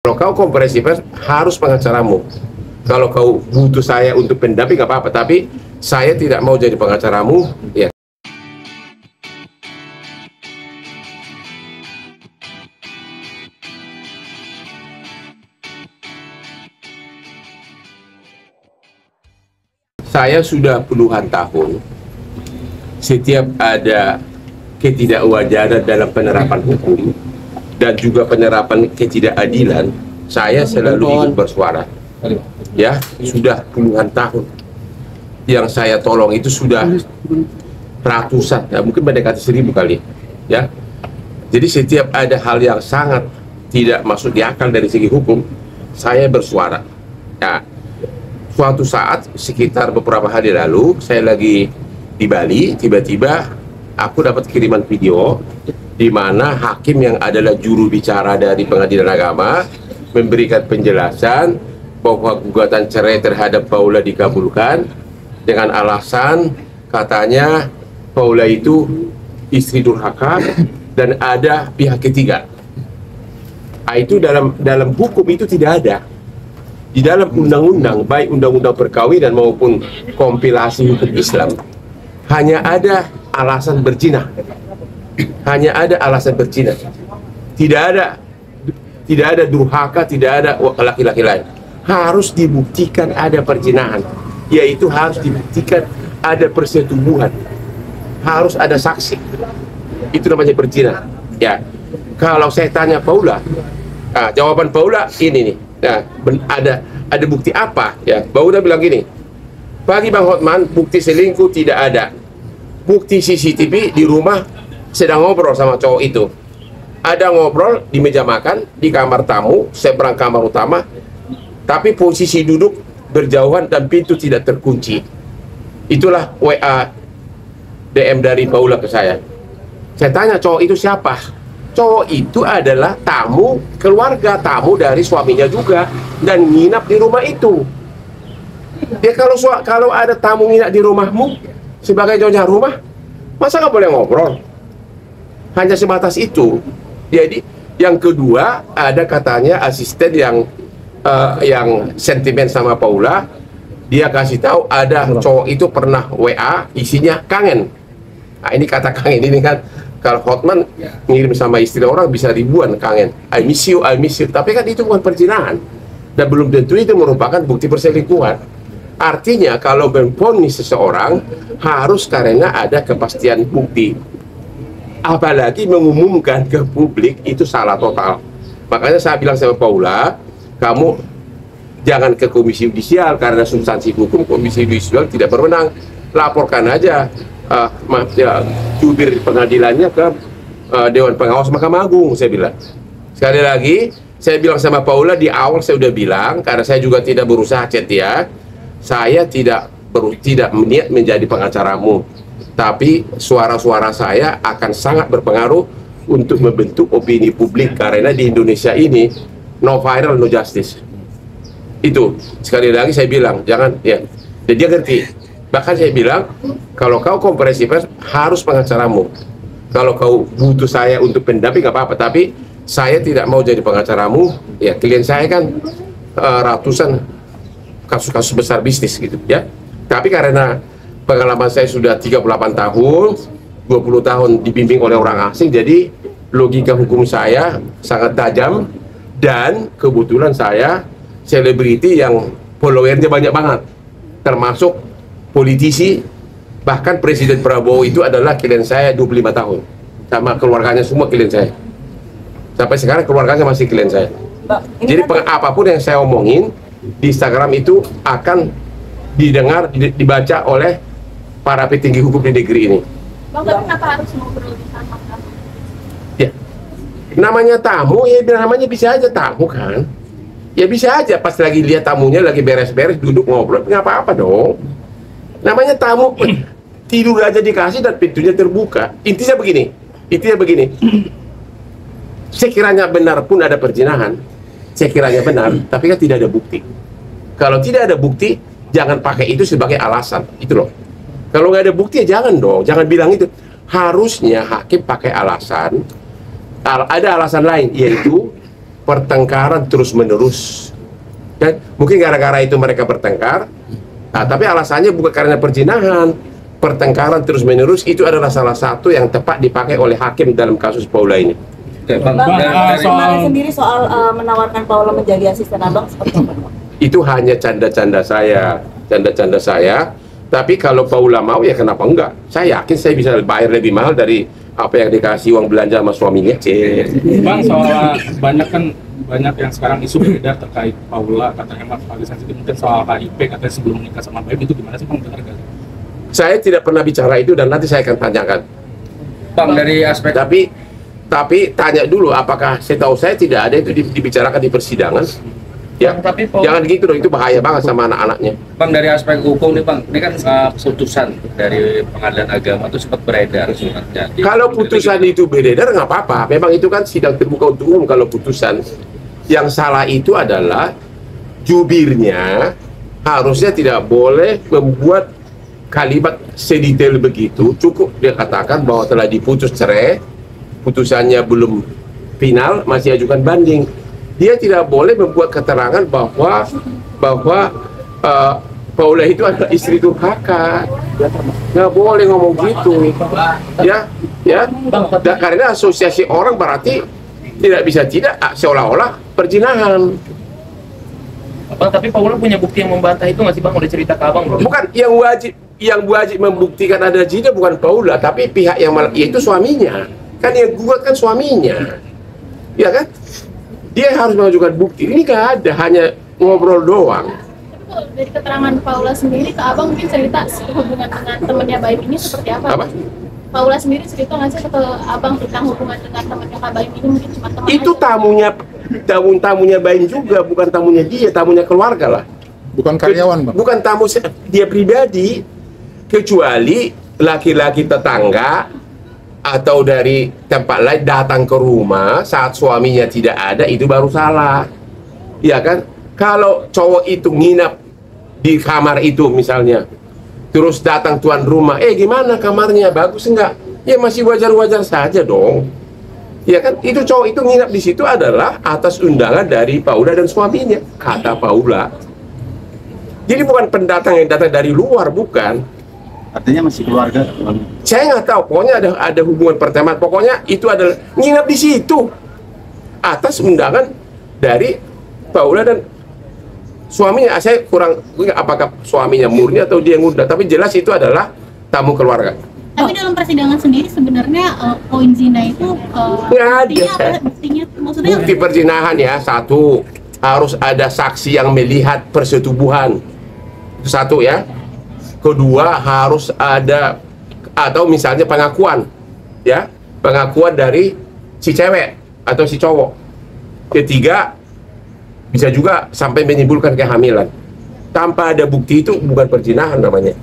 Kalau kau konferensi pers harus pengacaramu. Kalau kau butuh saya untuk pendamping nggak apa-apa, tapi saya tidak mau jadi pengacaramu. Ya. Saya sudah puluhan tahun, setiap ada ketidakwajaran dalam penerapan hukum dan juga penerapan ketidakadilan, saya selalu ikut bersuara. Ya, sudah puluhan tahun. Yang saya tolong itu sudah ratusan, ya, mungkin mendekati 1000 kali. Ya, jadi setiap ada hal yang sangat tidak masuk di akal dari segi hukum, saya bersuara. Ya, suatu saat sekitar beberapa hari lalu, saya lagi di Bali, tiba-tiba aku dapat kiriman video di mana hakim yang adalah juru bicara dari Pengadilan Agama memberikan penjelasan bahwa gugatan cerai terhadap Paula dikabulkan dengan alasan katanya Paula itu istri durhaka dan ada pihak ketiga. Itu dalam hukum itu tidak ada. Di dalam undang-undang, baik undang-undang perkawinan maupun kompilasi hukum Islam, hanya ada alasan berzina. Hanya ada alasan berzina. Tidak ada durhaka, tidak ada laki-laki lain. Harus dibuktikan ada perzinahan, yaitu harus dibuktikan ada persetubuhan, harus ada saksi. Itu namanya berzina. Ya, kalau saya tanya Paula, jawaban Paula ini nih. Nah, ada bukti apa? Ya, Paula bilang gini, bagi Bang Hotman bukti selingkuh tidak ada. Bukti CCTV di rumah sedang ngobrol sama cowok itu. Ada ngobrol di meja makan, di kamar tamu, seberang kamar utama, tapi posisi duduk berjauhan dan pintu tidak terkunci. Itulah WA DM dari Paula ke saya. Saya tanya, cowok itu siapa? Cowok itu adalah tamu keluarga, tamu dari suaminya juga, dan nginap di rumah itu. Ya, kalau ada tamu nginap di rumahmu sebagai nyonya rumah, masa nggak boleh ngobrol? Hanya sebatas itu. Jadi yang kedua, ada katanya asisten yang sentimen sama Paula, dia kasih tahu ada cowok itu pernah WA isinya kangen. Nah, ini kata kangen ini kan, kalau Hotman ngirim sama istri orang bisa ribuan kangen, I miss you, tapi kan itu bukan perzinahan dan belum tentu itu merupakan bukti perselingkuhan. Artinya kalau memvonis seseorang harus karena ada kepastian bukti, apalagi mengumumkan ke publik itu salah total. Makanya saya bilang sama Paula, kamu jangan ke komisi yudisial karena substansi hukum komisi yudisial tidak berwenang, laporkan aja jubir pengadilannya ke Dewan Pengawas Mahkamah Agung. Saya bilang sekali lagi, saya bilang sama Paula di awal, saya udah bilang, karena saya juga tidak berusaha chat dia, saya tidak berniat menjadi pengacaramu, tapi suara-suara saya akan sangat berpengaruh untuk membentuk opini publik, karena di Indonesia ini no viral no justice. Itu sekali lagi saya bilang, jangan ya, dan dia ngerti. Bahkan saya bilang, kalau kau konferensi pers harus pengacaramu. Kalau kau butuh saya untuk pendamping nggak apa-apa, tapi saya tidak mau jadi pengacaramu. Ya, klien saya kan ratusan kasus-kasus besar bisnis gitu ya. Tapi karena pengalaman saya sudah 38 tahun, 20 tahun dibimbing oleh orang asing, jadi logika hukum saya sangat tajam, dan kebetulan saya selebriti yang followernya banyak banget, termasuk politisi, bahkan Presiden Prabowo itu adalah klien saya 25 tahun, sama keluarganya semua klien saya. Sampai sekarang keluarganya masih klien saya. Jadi apapun yang saya omongin di Instagram itu akan didengar, dibaca oleh para petinggi hukum di negeri ini. Bang, tapi kenapa harus ngobrol di sama kamu? Ya, namanya tamu ya, namanya bisa aja tamu kan. Ya bisa aja pas lagi lihat tamunya lagi beres-beres duduk ngobrol, nggak apa-apa dong. Namanya tamu, tidur aja dikasih dan pintunya terbuka. Intinya begini, sekiranya benar pun ada perzinahan, sekiranya benar, tapi kan tidak ada bukti. Kalau tidak ada bukti, jangan pakai itu sebagai alasan, itu loh. Kalau nggak ada bukti ya jangan dong, jangan bilang itu. Harusnya hakim pakai alasan, ada alasan lain, yaitu pertengkaran terus menerus. Kan? Mungkin gara-gara itu mereka bertengkar, tapi alasannya bukan karena perzinahan. Pertengkaran terus menerus itu adalah salah satu yang tepat dipakai oleh hakim dalam kasus Paula ini. Bang, soal sendiri soal menawarkan Paula menjadi asisten abang seperti apa, Bang? Itu hanya canda-canda saya. Tapi kalau Paula mau ya kenapa enggak? Saya yakin saya bisa bayar lebih mahal dari apa yang dikasih uang belanja sama suaminya. Bang, soal banyak yang sekarang isu beredar terkait Paula, katanya Mas Fadli sensitif mungkin soal HIV, katanya sebelum menikah sama Baim, itu gimana sih Bang, benar gak? Saya tidak pernah bicara itu dan nanti saya akan tanyakan. Bang, dari aspek Tapi tanya dulu apakah setahu saya tidak ada itu dibicarakan di persidangan. Ya, tapi jangan gitu dong, itu bahaya banget sama anak-anaknya. Bang, dari aspek hukum nih Bang, ini kan putusan dari pengadilan agama itu sempat beredar suratnya. Kalau putusan itu beredar nggak apa-apa, memang itu kan sidang terbuka untuk umum. Kalau putusan yang salah itu adalah jubirnya harusnya tidak boleh membuat kalimat sedetail begitu. Cukup dia katakan bahwa telah diputus cerai, putusannya belum final, masih ajukan banding. Dia tidak boleh membuat keterangan bahwa Paula itu adalah istri durhaka. Nggak boleh ngomong gitu. Ya. Karena asosiasi orang berarti tidak bisa seolah-olah perzinahan. Bang, tapi Paula punya bukti yang membantah itu nggak sih Bang? Udah cerita ke Abang belum? Bukan, yang wajib membuktikan ada zina bukan Paula, tapi pihak yang yaitu suaminya. Kan yang gugat kan suaminya. Ya kan? Dia harus mengajukan bukti. Ini nggak ada, hanya ngobrol doang. Dari keterangan Paula sendiri ke Abang mungkin cerita hubungan dengan temannya Baim ini seperti apa? Paula sendiri cerita nggak sih ke Abang tentang hubungan dengan temannya Kak Baim ini, mungkin cuma teman Itu aja? tamunya Baim juga, bukan tamunya dia, tamunya keluarga lah. Bukan karyawan, Bang. Bukan tamu dia pribadi, kecuali laki-laki tetangga atau dari tempat lain datang ke rumah saat suaminya tidak ada, itu baru salah. Ya kan? Kalau cowok itu nginap di kamar itu misalnya, terus datang tuan rumah, gimana kamarnya, bagus enggak? Ya masih wajar-wajar saja dong. Ya kan? Itu cowok itu nginap di situ adalah atas undangan dari Paula dan suaminya, kata Paula. Jadi bukan pendatang yang datang dari luar, bukan. Artinya masih keluarga. Saya nggak tahu, pokoknya ada hubungan pertemanan. Pokoknya itu adalah nginap di situ atas undangan dari Paula dan suaminya. Saya kurang apakah suaminya murni atau dia ngundang, tapi jelas itu adalah tamu keluarga. Tapi dalam persidangan sendiri sebenarnya poin zina itu Nggak ada. buktinya apa? Buktinya maksudnya Bukti perzinahan ya, satu, harus ada saksi yang melihat persetubuhan. Itu satu ya. Kedua, harus ada atau misalnya pengakuan, ya, pengakuan dari si cewek atau si cowok. Ketiga, bisa juga sampai menimbulkan kehamilan. Tanpa ada bukti itu bukan perzinahan namanya.